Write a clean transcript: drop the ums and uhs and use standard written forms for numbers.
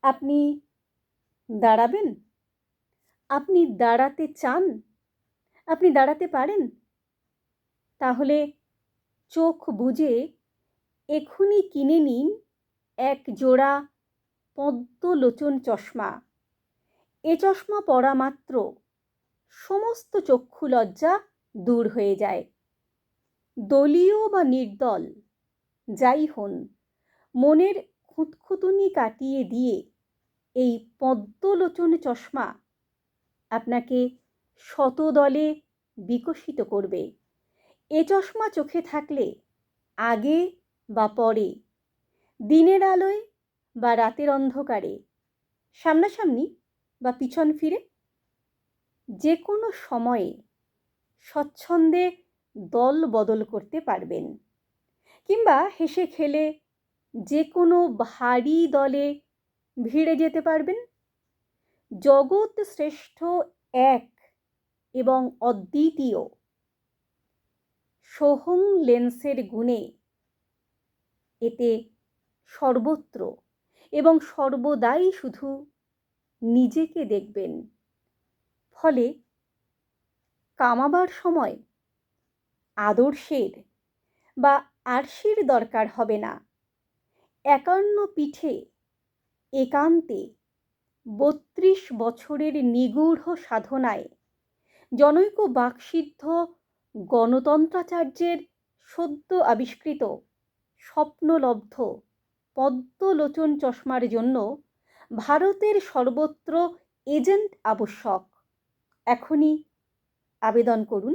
আপনি দাঁড়াবেন? আপনি দাঁড়াতে চান? আপনি দাঁড়াতে পারেন? তাহলে চোখ বুজে এক্ষুনি কিনে নিন এক জোড়া পদ্মলোচন চশমা। এ চশমা পরা মাত্র সমস্ত চক্ষুলজ্জা দূর হয়ে যায়। দলীয় বা নির্দল যাই হন, মনের খুঁতখুঁতুনি কাটিয়ে দিয়ে এই পদ্মলোচন চশমা আপনাকে শতদলে বিকশিত করবে। এ চশমা চোখে থাকলে আগে বা পরে, দিনের আলোয় বা রাতের অন্ধকারে, সামনাসামনি বা পিছন ফিরে, যে কোনো সময়ে স্বচ্ছন্দে দল বদল করতে পারবেন, কিংবা হেসে খেলে যে কোনো ভারী দলে ভিড়ে যেতে পারবেন। জগৎ শ্রেষ্ঠ এক এবং অদ্বিতীয় সোহং লেন্সের গুণে এতে সর্বত্র এবং সর্বদাই শুধু নিজেকে দেখবেন। ফলে কামাবার সময় আদর্শের বা আরশির দরকার হবে না। একান্ন পিঠে একান্তে ৩২ বছরের নিগূঢ় সাধনায় জনৈক বাকসিদ্ধ গণতন্ত্রাচার্যের সদ্য আবিষ্কৃত স্বপ্নলব্ধ পদ্মলোচন চশমার জন্য ভারতের সর্বত্র এজেন্ট আবশ্যক। এখনই আবেদন করুন।